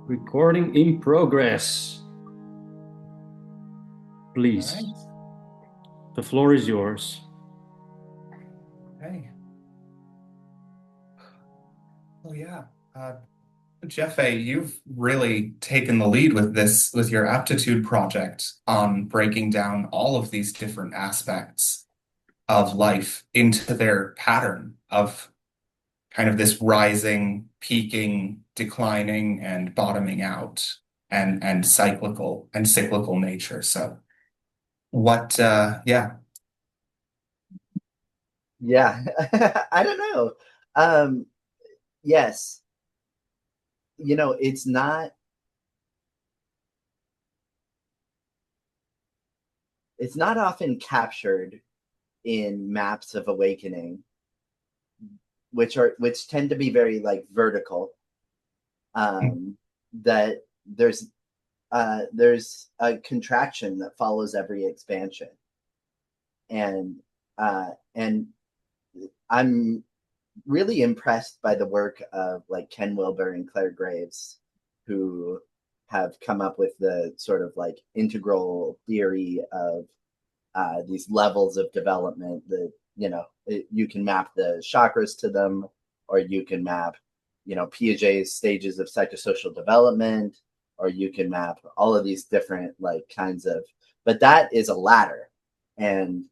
Recording in progress. Please. All right. The floor is yours. Hey. Oh yeah. Geoffé, you've really taken the lead with this, with your Aptitude project on breaking down all of these different aspects of life into their pattern of kind of this rising, peaking, declining, and bottoming out and cyclical nature. So yeah. Yeah, I don't know. Um, yes, it's not often captured in maps of awakening, which tend to be very like vertical. That there's a contraction that follows every expansion, and I'm really impressed by the work of like Ken Wilber and Claire Graves, who have come up with the sort of like integral theory of these levels of development that, you can map the chakras to them, or you can map, Piaget's stages of psychosocial development, or you can map all of these different like kinds of, but that is a ladder. And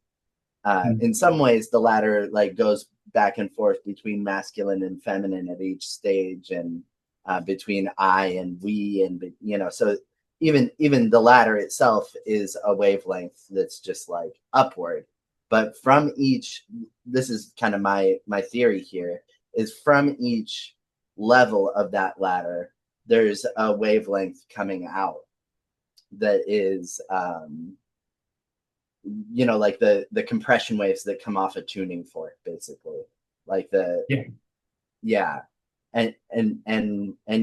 in some ways the ladder like goes back and forth between masculine and feminine at each stage, and between I and we, and so even the ladder itself is a wavelength that's just like upward. But from each, this is kind of my theory here, is from each level of that ladder there's a wavelength coming out that is like the compression waves that come off a tuning fork, basically, like the Yeah. yeah. And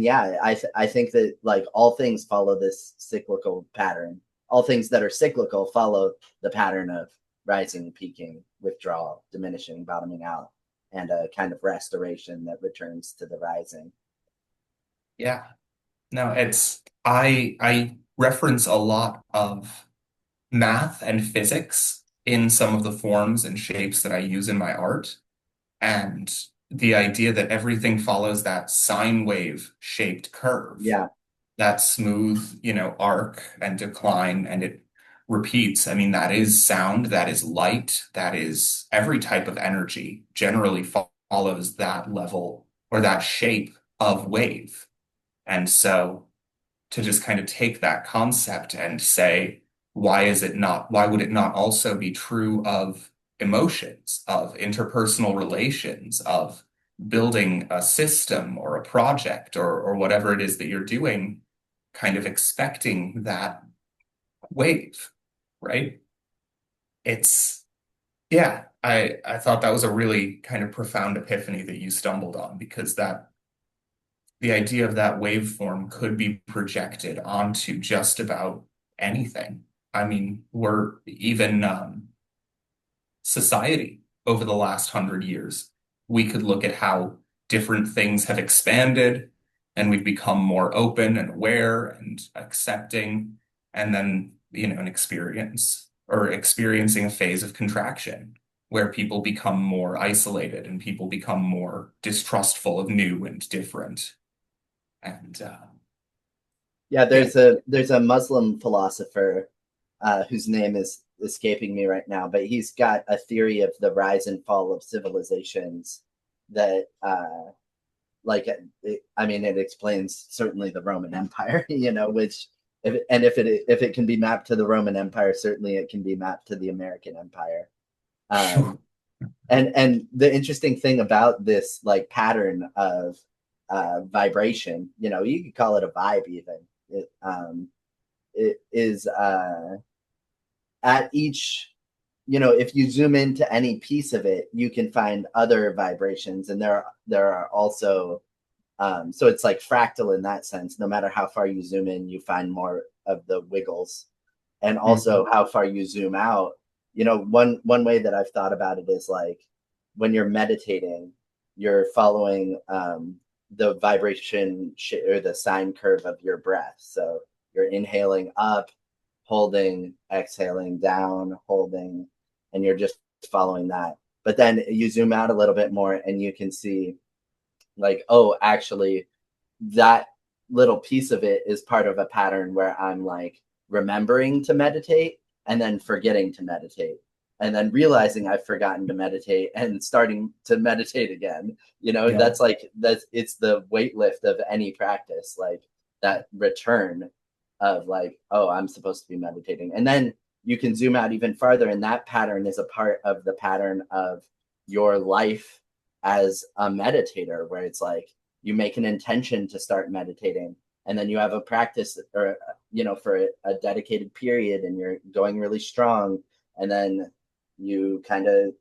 yeah, I think that like all things follow this cyclical pattern. All things that are cyclical follow the pattern of rising, peaking, withdrawal, diminishing, bottoming out, and a kind of restoration that returns to the rising. Yeah. No, I reference a lot of math and physics in some of the forms and shapes that I use in my art. And the idea that everything follows that sine wave shaped curve, Yeah. that smooth, arc and decline, and it repeats. I mean, that is sound, that is light, that is every type of energy generally follows that level or that shape of wave. And so to just kind of take that concept and say, why would it not also be true of emotions, of interpersonal relations, of building a system or a project or whatever it is that you're doing, kind of expecting that wave, right? It's, yeah, I thought that was a really kind of profound epiphany that you stumbled on, because the idea of that waveform could be projected onto just about anything. I mean, we're even society over the last 100 years. We could look at how different things have expanded and we've become more open and aware and accepting, and then, an experience or experiencing a phase of contraction where people become more isolated and people become more distrustful of new and different. And Yeah, yeah. there's a Muslim philosopher whose name is escaping me right now, but he's got a theory of the rise and fall of civilizations that, I mean, it explains certainly the Roman Empire, which, if it can be mapped to the Roman Empire, certainly it can be mapped to the American Empire. Sure. Um, and the interesting thing about this like pattern of vibration, you could call it a vibe even. It is at each, if you zoom into any piece of it, you can find other vibrations, and there are also, so it's like fractal in that sense. No matter how far you zoom in, you find more of the wiggles, and also how far you zoom out. One way that I've thought about it is like when you're meditating, you're following the vibration or the sine curve of your breath. So you're inhaling up, holding, exhaling down, holding, and you're just following that. But then you zoom out a little bit more and you can see like, oh, actually that little piece of it is part of a pattern where I'm like remembering to meditate and then forgetting to meditate and then realizing I've forgotten to meditate and starting to meditate again. Yeah. That's it's the weight lift of any practice, like that return of like, oh, I'm supposed to be meditating. And then you can zoom out even farther, and that pattern is a part of the pattern of your life as a meditator, where it's like you make an intention to start meditating, and then you have a practice or for a dedicated period, and you're going really strong, and then you kind of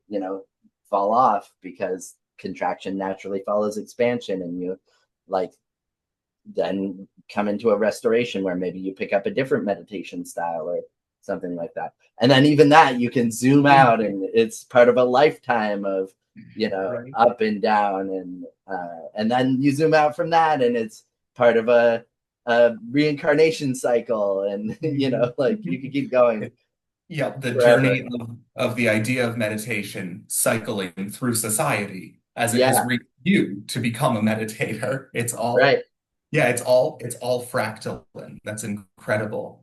fall off because contraction naturally follows expansion, and you like then come into a restoration where maybe you pick up a different meditation style or something like that. And then even that you can zoom out, and it's part of a lifetime of Right. up and down, and then you zoom out from that and it's part of a reincarnation cycle, and like you could keep going Yeah, the forever. journey of the idea of meditation cycling through society as it has Yeah, reached you to become a meditator. It's all, right. yeah, it's all fractal, and that's incredible.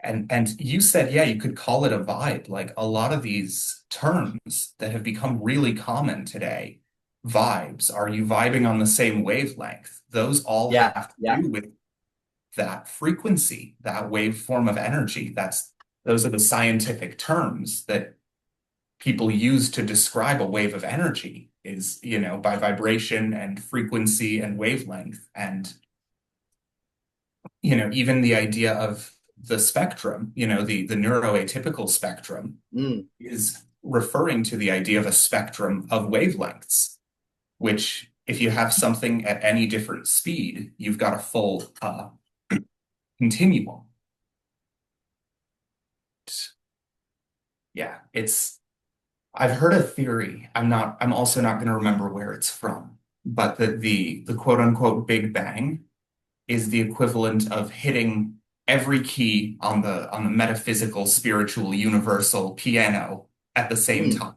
And you said, yeah, you could call it a vibe. Like a lot of these terms that have become really common today, vibes, are you vibing on the same wavelength? Those all Yeah, have to yeah, do with that frequency, that waveform of energy. Those are the scientific terms that people use to describe a wave of energy is, by vibration and frequency and wavelength. And, even the idea of the spectrum, the neuroatypical spectrum mm, is referring to the idea of a spectrum of wavelengths, which if you have something at any different speed, you've got a full continuum. Yeah, I've heard a theory. I'm also not going to remember where it's from, but that the quote unquote Big Bang is the equivalent of hitting every key on the metaphysical, spiritual, universal piano at the same mm, time.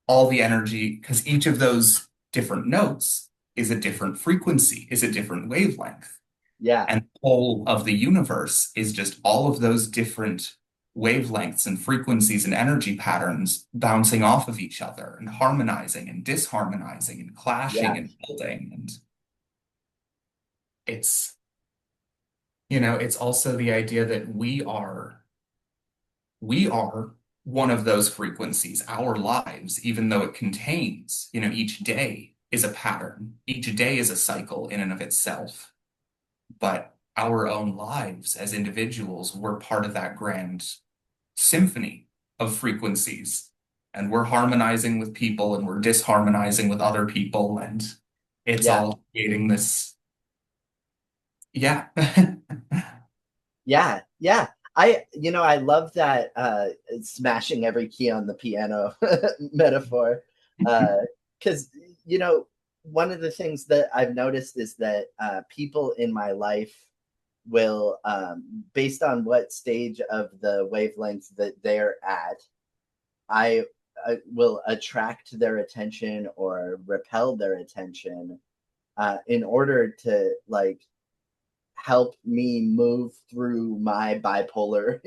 All the energy, because each of those different notes is a different frequency, is a different wavelength. yeah, And the whole of the universe is just all of those different wavelengths and frequencies and energy patterns bouncing off of each other and harmonizing and disharmonizing and clashing yeah, and building. And it's, it's also the idea that we are one of those frequencies. Our lives, even though it contains, each day is a pattern, each day is a cycle in and of itself. But our own lives as individuals, we're part of that grand symphony of frequencies. And we're harmonizing with people and we're disharmonizing with other people. And it's yeah. all creating this. Yeah. Yeah, yeah. I love that smashing every key on the piano metaphor. Because, one of the things that I've noticed is that people in my life will, based on what stage of the wavelength that they're at, I will attract their attention or repel their attention in order to like help me move through my bipolar,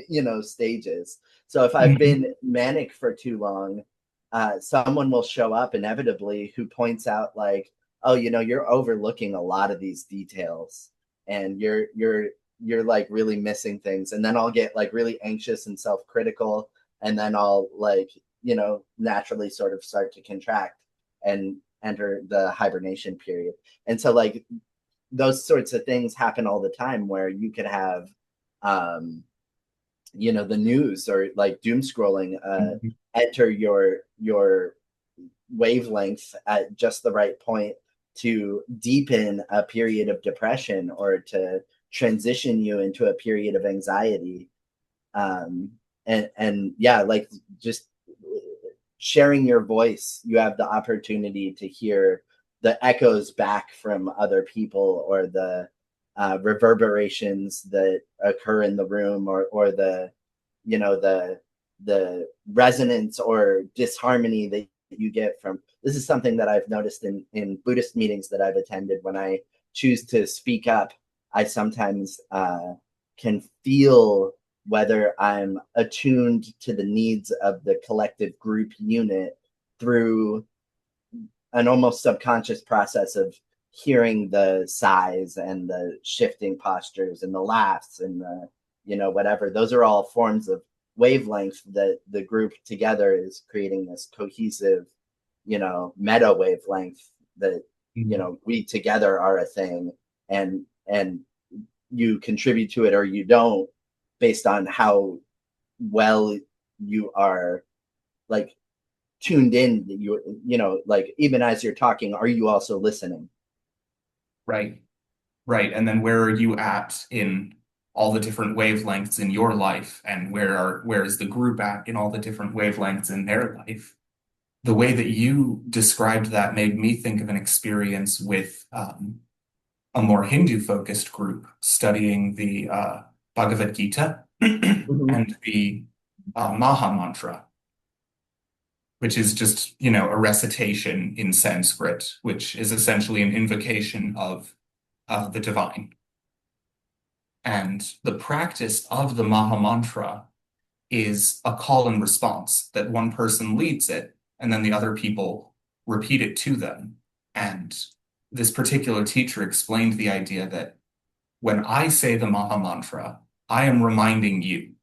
stages. So if I've Mhm. been manic for too long, someone will show up inevitably who points out like, oh, you're overlooking a lot of these details, and you're like really missing things. And then I'll get like really anxious and self-critical, and then I'll like, naturally sort of start to contract and enter the hibernation period. And so like those sorts of things happen all the time, where you could have the news or like doom scrolling enter your wavelength at just the right point to deepen a period of depression or to transition you into a period of anxiety. And yeah, like just sharing your voice, you have the opportunity to hear the echoes back from other people, or the reverberations that occur in the room, or the, you know, the resonance or disharmony that you get from this. Is something that I've noticed in Buddhist meetings that I've attended. When I choose to speak up, I sometimes can feel whether I'm attuned to the needs of the collective group unit through an almost subconscious process of hearing the sighs and the shifting postures and the laughs and the, you know, whatever. Those are all forms of wavelength that the group together is creating this cohesive, you know, meta wavelength that, you know, we together are a thing, and you contribute to it or you don't, based on how well you are, like, tuned in. You know, like, even as you're talking, are you also listening? Right. Right. And then where are you at in all the different wavelengths in your life, and where is the group at in all the different wavelengths in their life? The way that you described that made me think of an experience with a more Hindu-focused group studying the Bhagavad Gita Mhm. and the Maha mantra, which is just, you know, a recitation in Sanskrit, which is essentially an invocation of the divine. And the practice of the Maha mantra is a call and response, that one person leads it and then the other people repeat it to them. And this particular teacher explained the idea that when I say the Maha mantra, I am reminding you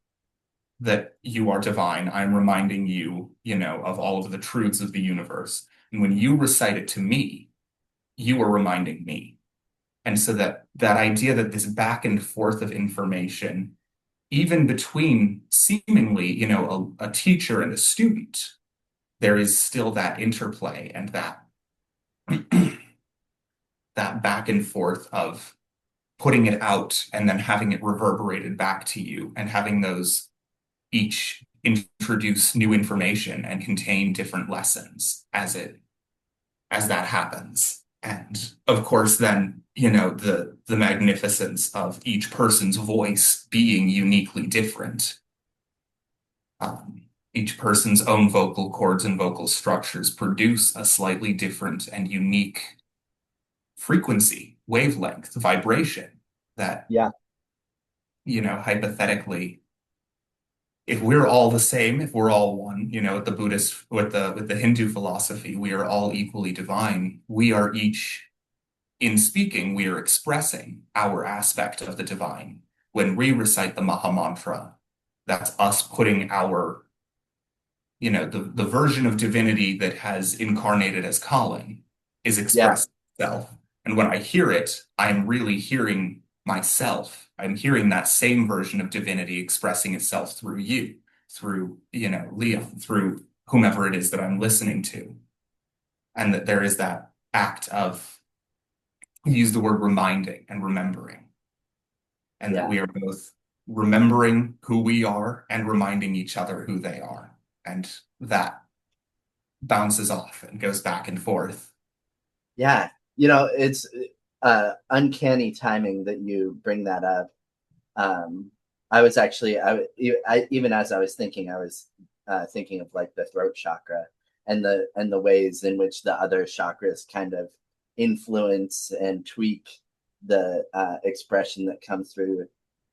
that you are divine. I'm reminding you, you know, of all of the truths of the universe. And when you recite it to me, you are reminding me. And so that idea that this back and forth of information, even between seemingly, you know, a teacher and a student, there is still that interplay and that that back and forth of putting it out and then having it reverberated back to you, and having those each introduce new information and contain different lessons as that happens. And of course, then, you know, the magnificence of each person's voice being uniquely different. Each person's own vocal cords and vocal structures produce a slightly different and unique frequency, wavelength, vibration that, Yeah. you know, hypothetically, if we're all the same, if we're all one, you know, with the Buddhist, with the Hindu philosophy, we are all equally divine. We are each, in speaking, we are expressing our aspect of the divine. When we recite the Maha Mantra, that's us putting our, you know, the version of divinity that has incarnated as Colin is Yeah. expressing itself. And when I hear it, I'm really hearing myself. I'm hearing that same version of divinity expressing itself through you, through, you know, Leon, through whomever it is that I'm listening to. And that there is that act of, use the word reminding and remembering, and that Yeah. we are both remembering who we are and reminding each other who they are. And that bounces off and goes back and forth. Yeah. You know, it's uncanny timing that you bring that up. I was actually, even as I was thinking, I was thinking of, like, the throat chakra and the ways in which the other chakras kind of influence and tweak the expression that comes through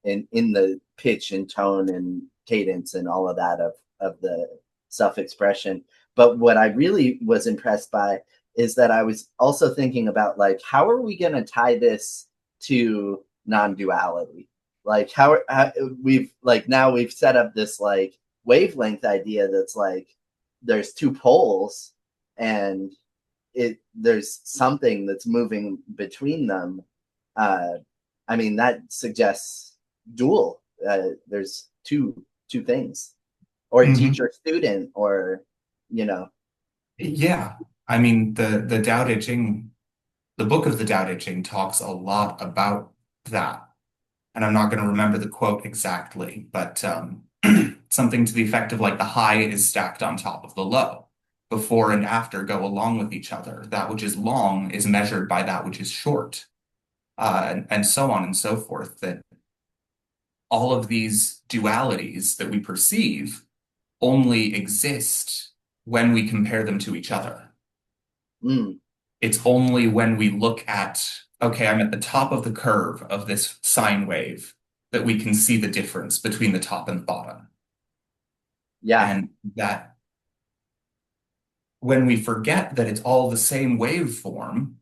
in the pitch and tone and cadence and all of that of the self-expression. But what I really was impressed by is that I was also thinking about, like, how are we going to tie this to non-duality? Like, how we've, like, now we've set up this, like, wavelength idea that's like there's two poles, and there's something that's moving between them. uh I mean, that suggests dual. There's two things, or Mhm. teacher student, or, you know. Yeah. I mean, the Tao Te Ching, the book of the Tao Te Ching talks a lot about that. And I'm not going to remember the quote exactly, but something to the effect of, like, the high is stacked on top of the low. before and after go along with each other. That which is long is measured by that which is short, and so on and so forth. That all of these dualities that we perceive only exist when we compare them to each other. Mm. It's only when we look at, okay, I'm at the top of the curve of this sine wave that we can see the difference between the top and the bottom. Yeah. And that when we forget that it's all the same waveform,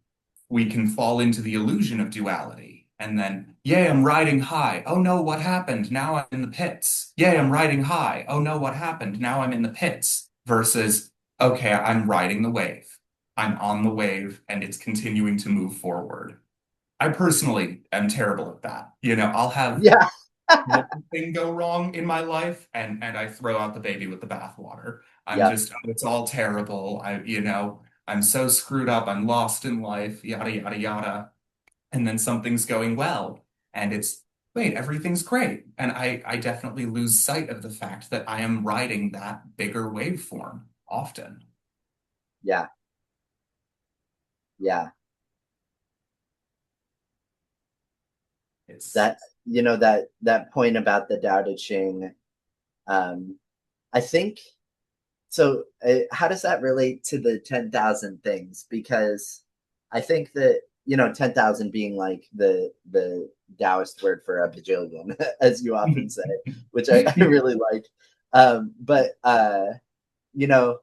we can fall into the illusion of duality. And then, yay, I'm riding high. Oh no, what happened? Now I'm in the pits. Yay, I'm riding high. Oh no, what happened? Now I'm in the pits. Versus, okay, I'm riding the wave. I'm on the wave and it's continuing to move forward. I personally am terrible at that. I'll have Yeah. one thing go wrong in my life and I throw out the baby with the bathwater. Yeah. It's all terrible. I'm so screwed up. I'm lost in life, yada, yada, yada. And then something's going well. And wait, everything's great. And I definitely lose sight of the fact that I am riding that bigger waveform often. Yeah. Yeah. It's That, that point about the Tao Te Ching, I think so. How does that relate to the 10,000 things? Because I think that 10,000 being like the Taoist word for a bajillion, as you often say, which I really like. But you know,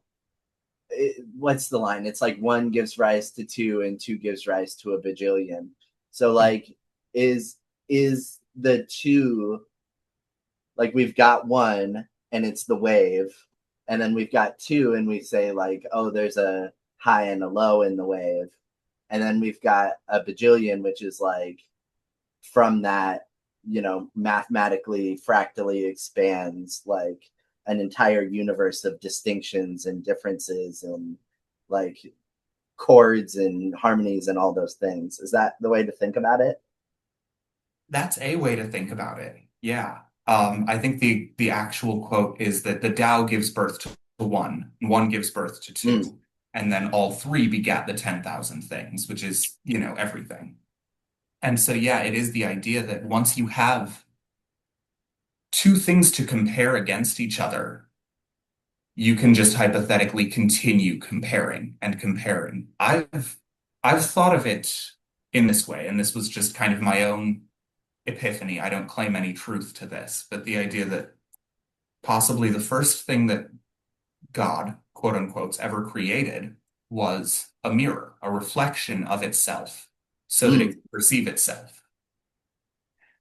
what's the line? It's like one gives rise to two, and two gives rise to a bajillion. So like, is the two, like, we've got one and it's the wave, and then we've got two and we say like, oh, there's a high and a low in the wave, and then we've got a bajillion, which is like from that, mathematically fractally expands like an entire universe of distinctions and differences and like chords and harmonies and all those things. Is that the way to think about it? That's a way to think about it. Yeah. I think the actual quote is that the Tao gives birth to one, one gives birth to two, and then all three begat the 10,000 things, which is, everything. And so, yeah, it is the idea that once you have two things to compare against each other, you can just hypothetically continue comparing and comparing. I've thought of it in this way, and this was just kind of my own epiphany. I don't claim any truth to this, but the idea that possibly the first thing that God, quote unquote, ever created was a mirror, a reflection of itself, so that it could perceive itself.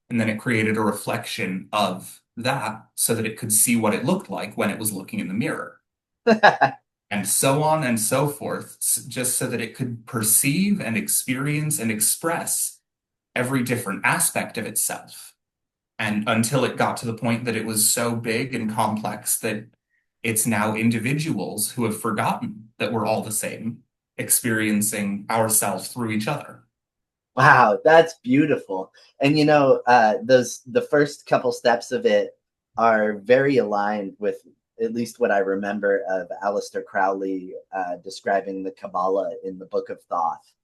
And then it created a reflection of that so that it could see what it looked like when it was looking in the mirror. And so on and so forth, just so that it could perceive and experience and express every different aspect of itself. And until it got to the point that it was so big and complex that it's now individuals who have forgotten that we're all the same, experiencing ourselves through each other. Wow, that's beautiful. And the first couple steps of it are very aligned with at least what I remember of Aleister Crowley describing the Kabbalah in the Book of Thoth.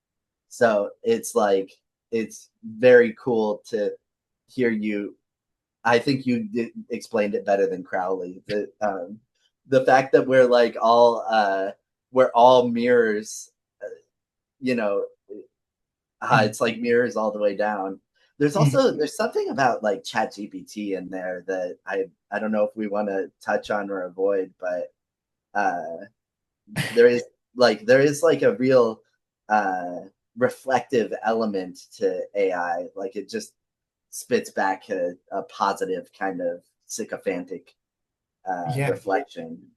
So it's very cool to hear you. I think you explained it better than Crowley. The fact that we're all mirrors, it's like mirrors all the way down. There's something about like ChatGPT in there that I don't know if we want to touch on or avoid, but there is a real reflective element to AI. Like, it just spits back a positive kind of sycophantic reflection.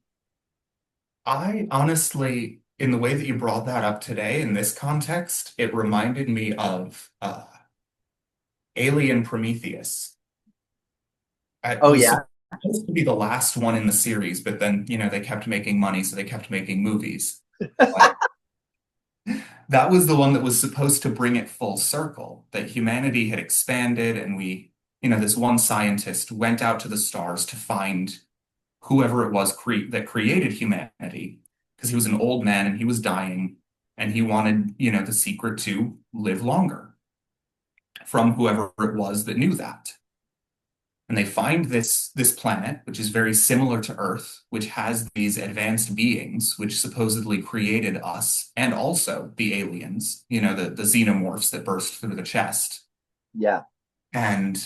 I honestly, in the way that you brought that up today in this context, it reminded me of Alien Prometheus. It Oh was yeah. supposed to be the last one in the series, but then, they kept making money, so they kept making movies. But that was the one that was supposed to bring it full circle, that humanity had expanded and this one scientist went out to the stars to find whoever it was that created humanity, he was an old man and he was dying, and he wanted, the secret to live longer from whoever it was that knew that. And they find this planet, which is very similar to Earth, which has these advanced beings, which supposedly created us, and also the aliens, the xenomorphs that burst through the chest. Yeah. And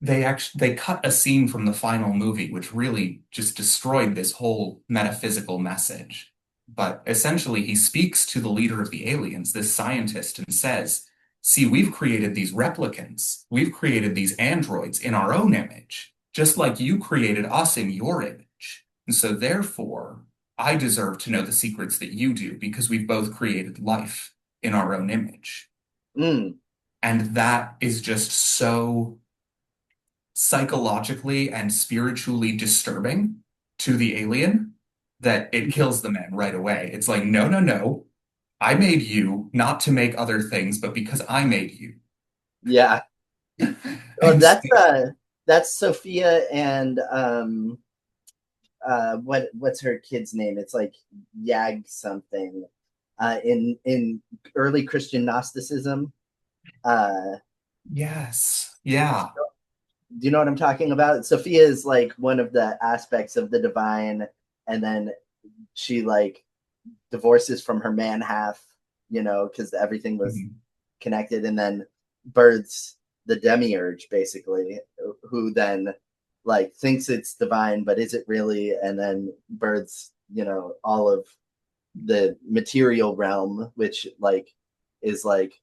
they cut a scene from the final movie, which really just destroyed this whole metaphysical message. But essentially, he speaks to the leader of the aliens, this scientist, and says, see, we've created these replicants. We've created these androids in our own image, just like you created us in your image. And so therefore, I deserve to know the secrets that you do because we've both created life in our own image. Mm. And that is just so psychologically and spiritually disturbing to the alien that it kills the man right away. It's like, no, no, no. I made you not to make other things, but because I made you. Yeah. Oh, And so, that's Sophia and what's her kid's name? It's like Yag something. In early Christian Gnosticism. yes. Yeah. Do you know what I'm talking about? Sophia is like one of the aspects of the divine, and then she like divorces from her man half, because everything was Mhm. connected, and then births the demiurge, basically, who then like thinks it's divine, but is it really? And then births, all of the material realm, which like is like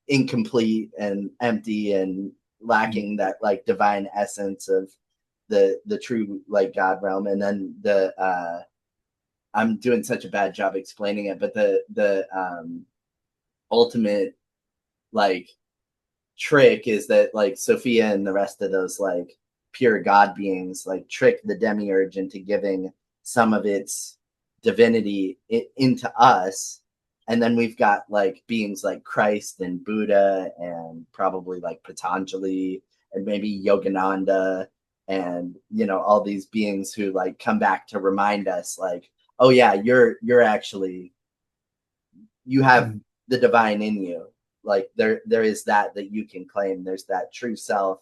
incomplete and empty and lacking that like divine essence of the true like God realm. And then I'm doing such a bad job explaining it, but the ultimate like trick is that like Sophia and the rest of those like pure God beings like trick the demiurge into giving some of its divinity into us. And then we've got like beings like Christ and Buddha and probably like Patanjali and maybe Yogananda and all these beings who like come back to remind us like, oh yeah, you're actually, you have Mhm. the divine in you. Like there is that you can claim. There's that true self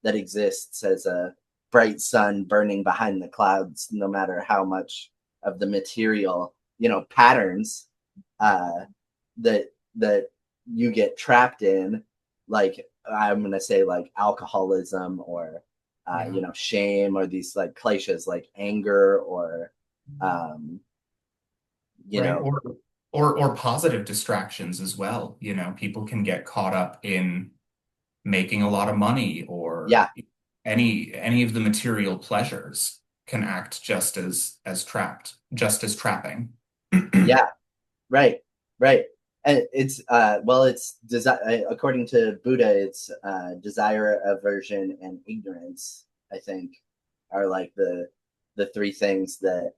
that exists as a bright sun burning behind the clouds, no matter how much of the material patterns uh that you get trapped in, like I'm gonna say like alcoholism or Yeah. shame, or these like kleshas like anger or um you Right. know Or positive distractions as well. People can get caught up in making a lot of money or yeah. any of the material pleasures can act just as trapping. Yeah, right, right. And it's it's according to Buddha, it's desire, aversion, and ignorance, I think, are like the three things that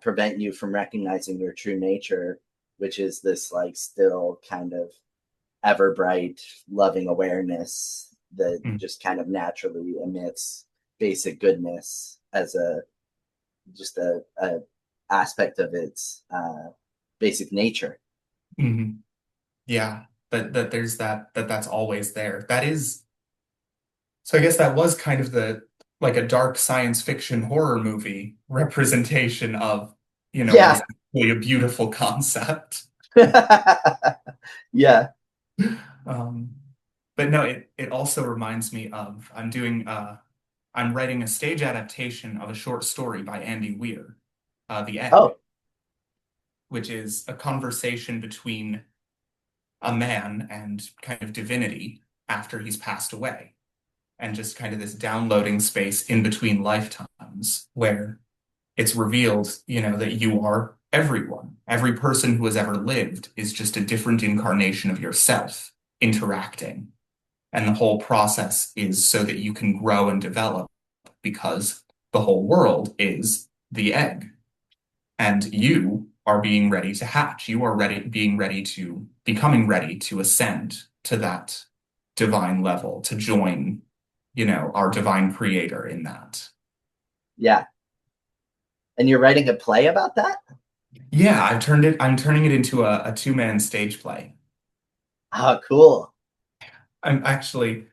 prevent you from recognizing your true nature, which is this like still kind of ever bright, loving awareness that Mm, just kind of naturally emits basic goodness as a just a aspect of its basic nature. mhm. Yeah, that there's that's always there. That is, so I guess that was kind of the like a dark science fiction horror movie representation of, what Yeah. is really a beautiful concept. Yeah. Um, but no, it also reminds me of I'm writing a stage adaptation of a short story by Andy Weir, The Egg, Oh, which is a conversation between a man and kind of divinity after he's passed away, and just kind of this downloading space in between lifetimes where it's revealed, that you are everyone. Every person who has ever lived is just a different incarnation of yourself interacting. And the whole process is so that you can grow and develop because the whole world is the egg. And you are being ready to hatch. You are becoming ready to ascend to that divine level, to join, our divine creator in that. yeah. And you're writing a play about that? Yeah, I'm turning it into a two-man stage play. Oh, cool. I'm actually,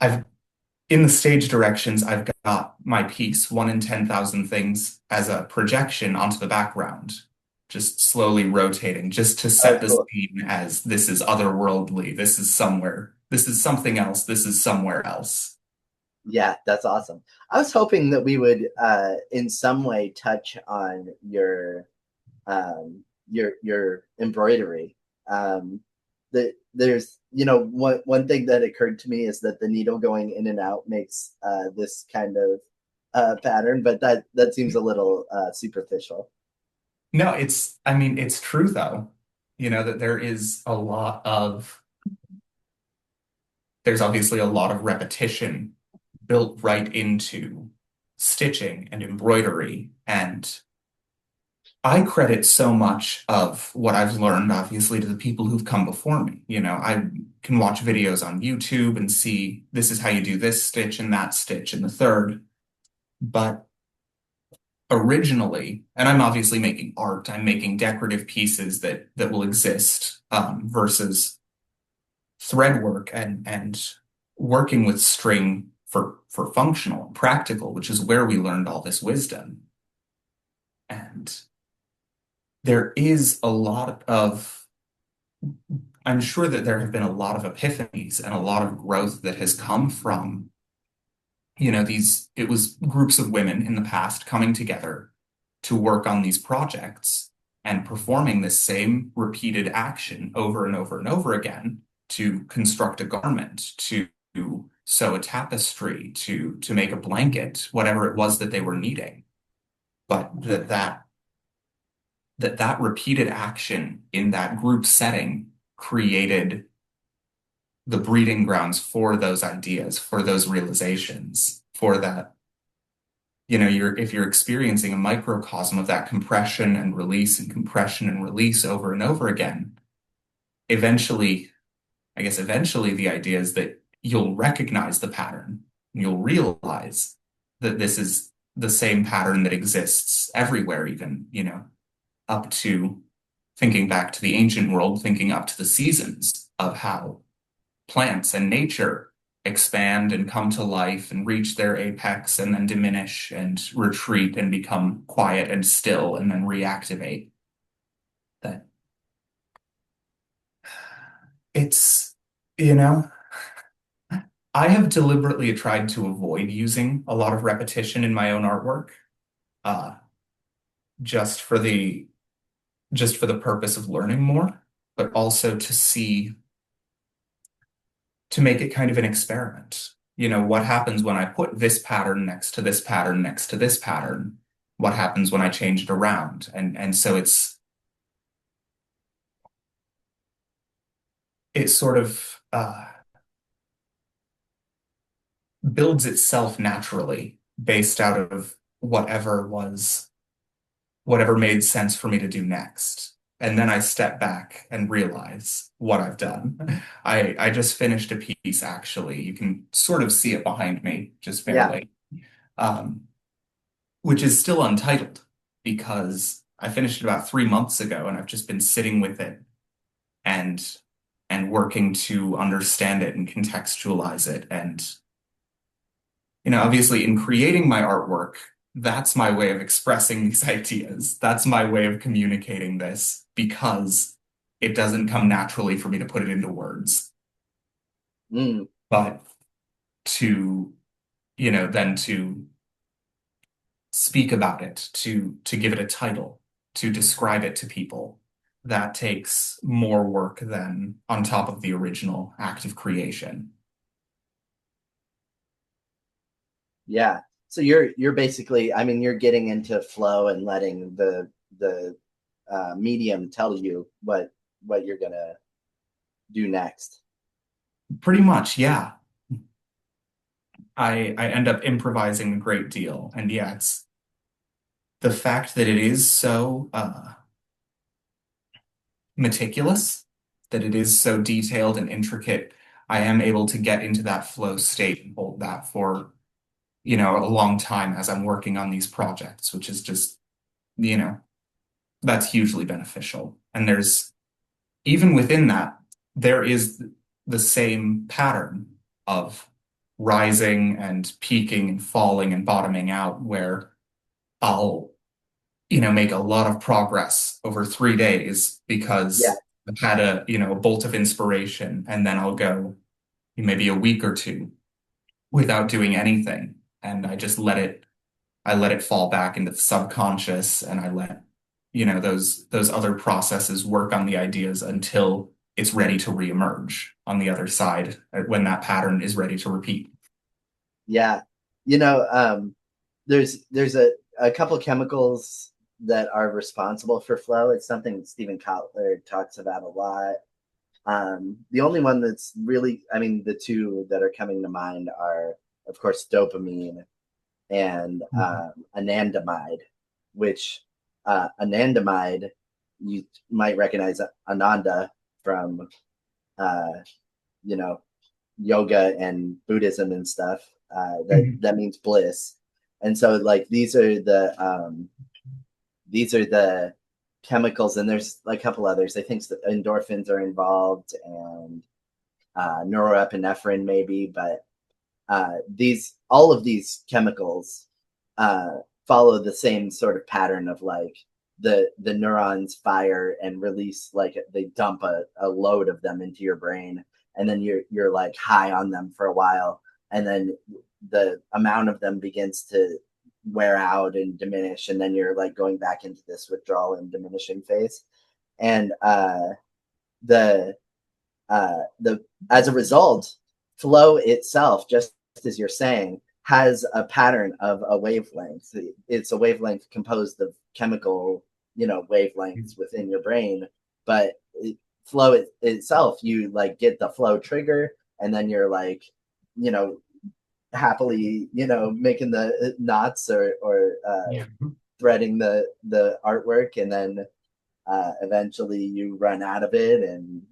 I've in the stage directions, I've got my piece, One in 10,000 Things, as a projection onto the background, just slowly rotating, just to Oh, set the cool. scene as this is otherworldly, this is somewhere, this is something else, this is somewhere else. Yeah, that's awesome. I was hoping that we would, in some way, touch on your embroidery. There's, one thing that occurred to me is that the needle going in and out makes this kind of pattern, but that seems a little superficial. No, I mean, it's true though, that there's obviously a lot of repetition built right into stitching and embroidery. And I credit so much of what I've learned, obviously, to the people who've come before me. I can watch videos on YouTube and see this is how you do this stitch and that stitch and the third. But originally, and I'm obviously making art, I'm making decorative pieces that will exist, versus thread work and working with string for functional and practical, which is where we learned all this wisdom. And there is a lot of, I'm sure that there have been a lot of epiphanies and a lot of growth that has come from, it was groups of women in the past coming together to work on these projects and performing this same repeated action over and over and over again to construct a garment, to sew a tapestry, to make a blanket, whatever it was that they were needing. But that repeated action in that group setting created the breeding grounds for those ideas, for those realizations, for that, if you're experiencing a microcosm of that compression and release and compression and release over and over again, eventually, I guess eventually the idea is that you'll recognize the pattern. You'll realize that this is the same pattern that exists everywhere, even, up to thinking back to the ancient world, thinking up to the seasons of how plants and nature expand and come to life and reach their apex and then diminish and retreat and become quiet and still and then reactivate. That it's, you know, I have deliberately tried to avoid using a lot of repetition in my own artwork, uh, just for the purpose of learning more, but also to make it kind of an experiment. What happens when I put this pattern next to this pattern next to this pattern? What happens when I change it around? And so it sort of builds itself naturally based out of whatever made sense for me to do next. And then I step back and realize what I've done. I just finished a piece, actually. You can sort of see it behind me, just Yeah. barely, um, which is still untitled because I finished it about 3 months ago and I've just been sitting with it and working to understand it and contextualize it. And, obviously in creating my artwork, that's my way of expressing these ideas. That's my way of communicating this because it doesn't come naturally for me to put it into words. Mm. But then to speak about it, to give it a title, to describe it to people, that takes more work than on top of the original act of creation. Yeah. So you're basically, I mean, you're getting into flow and letting the medium tell you what you're gonna do next. Pretty much, yeah. I end up improvising a great deal. And yeah, it's the fact that it is so meticulous, that it is so detailed and intricate. I am able to get into that flow state and hold that for, a long time as I'm working on these projects, which is just you know, that's hugely beneficial. And there's, even within that, there is the same pattern of rising and peaking and falling and bottoming out where I'll, make a lot of progress over 3 days Yeah. because I've had a bolt of inspiration, and then I'll go maybe a week or two without doing anything. And I let it fall back into the subconscious, and I let, those other processes work on the ideas until it's ready to reemerge on the other side when that pattern is ready to repeat. Yeah. You know, there's a couple chemicals that are responsible for flow. It's something Stephen Kotler talks about a lot. The only one that's really, I mean, the two that are coming to mind are, of course, dopamine and anandamide, which anandamide, you might recognize Ananda from, uh, you know, yoga and Buddhism and stuff. That means bliss. And so like these are the chemicals, and there's like a couple others. I think the endorphins are involved, and neuroepinephrine maybe, but all of these chemicals follow the same sort of pattern of like the neurons fire and release, like they dump a load of them into your brain, and then you're like high on them for a while, and then the amount of them begins to wear out and diminish, and then you're like going back into this withdrawal and diminishing phase. And the the as a result, flow itself, just as you're saying, has a pattern of a wavelength. It's a wavelength composed of chemical, wavelengths within your brain. But flow itself, you like get the flow trigger, and then you're like, you know, happily, making the knots or Yeah. threading the artwork, and then eventually you run out of it, and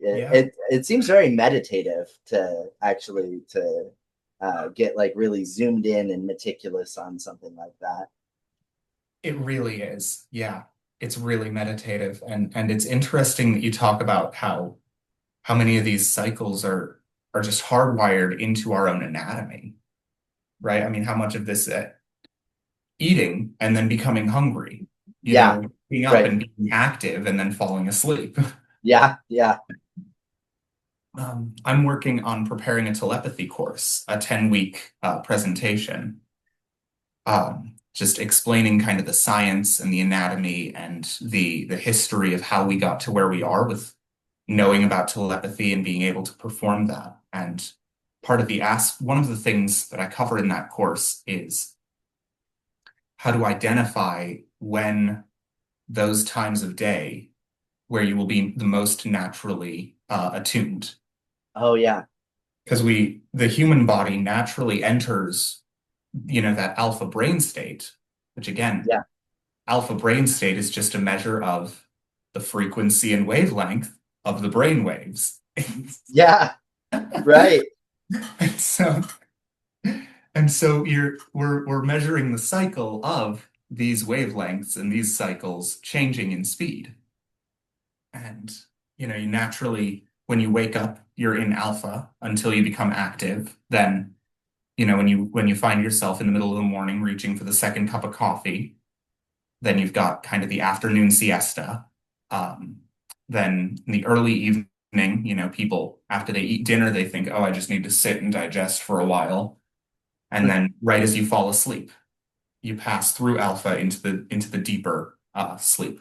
it, Yeah. it it seems very meditative to actually to get like really zoomed in and meticulous on something like that. It really is. Yeah. It's really meditative. And it's interesting that you talk about how many of these cycles are just hardwired into our own anatomy, right? I mean, how much of this eating and then becoming hungry, Yeah, being up right. and being active and then falling asleep. Yeah, yeah. I'm working on preparing a telepathy course, a 10-week presentation, just explaining kind of the science and the anatomy and the history of how we got to where we are with knowing about telepathy and being able to perform that. And one of the things that I cover in that course is how to identify when those times of day where you will be the most naturally attuned. Oh yeah, Because the human body naturally enters, that alpha brain state, which again, yeah, alpha brain state is just a measure of the frequency and wavelength of the brain waves. yeah. Right. And so, we're measuring the cycle of these wavelengths and these cycles changing in speed. And, you naturally, when you wake up, you're in alpha until you become active. Then, when you find yourself in the middle of the morning reaching for the second cup of coffee, then you've got kind of the afternoon siesta. Um, then in the early evening, people, after they eat dinner, they think, oh, I just need to sit and digest for a while. And then right as you fall asleep, you pass through alpha into the deeper sleep.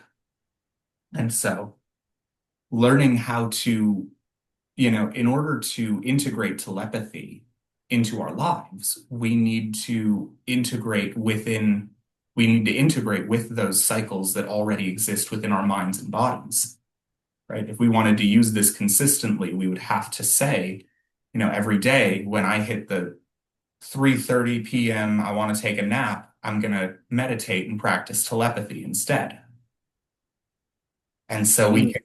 And so learning how to, in order to integrate telepathy into our lives, we need to integrate with those cycles that already exist within our minds and bodies, right? If we wanted to use this consistently, we would have to say, every day when I hit the 3:30 p.m., I want to take a nap, I'm going to meditate and practice telepathy instead. And so we Mhm. can,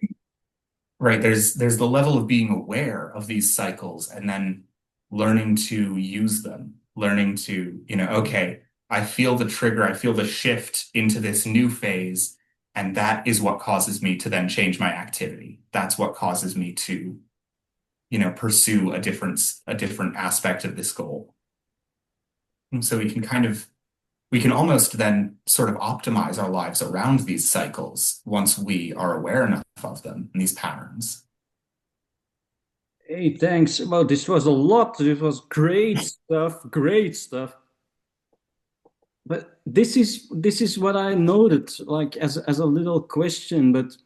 right, there's the level of being aware of these cycles and then learning to use them, learning to, okay, I feel the trigger, I feel the shift into this new phase, and that is what causes me to then change my activity. That's what causes me to, pursue a different aspect of this goal. And so we can almost then sort of optimize our lives around these cycles once we are aware enough of them and these patterns. Hey, thanks. Well, this was a lot. This was great stuff. Great stuff. But this is what I noted, like as a little question. But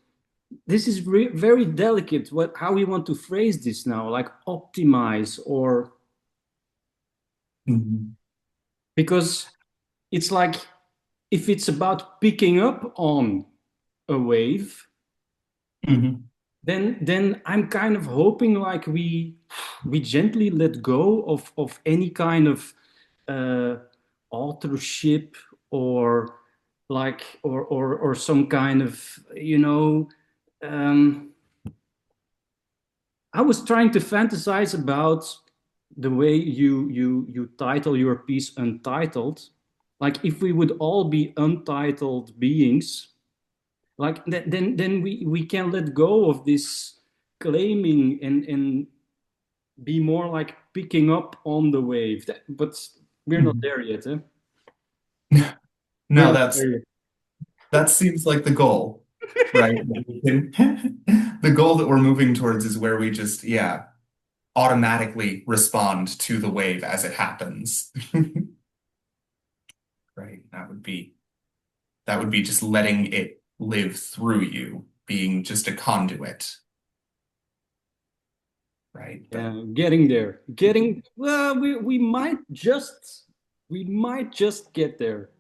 this is very delicate. What how we want to phrase this now, like optimize or Mhm. because it's like if it's about picking up on a wave, Mhm. then I'm kind of hoping like we gently let go of any kind of uh, authorship or like or some kind of um, I was trying to fantasize about the way you title your piece Untitled, like if we would all be untitled beings, like then we can let go of this claiming and be more like picking up on the wave. But we're not Mhm. there yet, eh? We're No, not there yet. that seems like the goal, right? The goal that we're moving towards is where we just, yeah, automatically respond to the wave as it happens. Right? That would be just letting it live through you, being just a conduit, right? But Yeah, getting there. Getting well, we might just get there.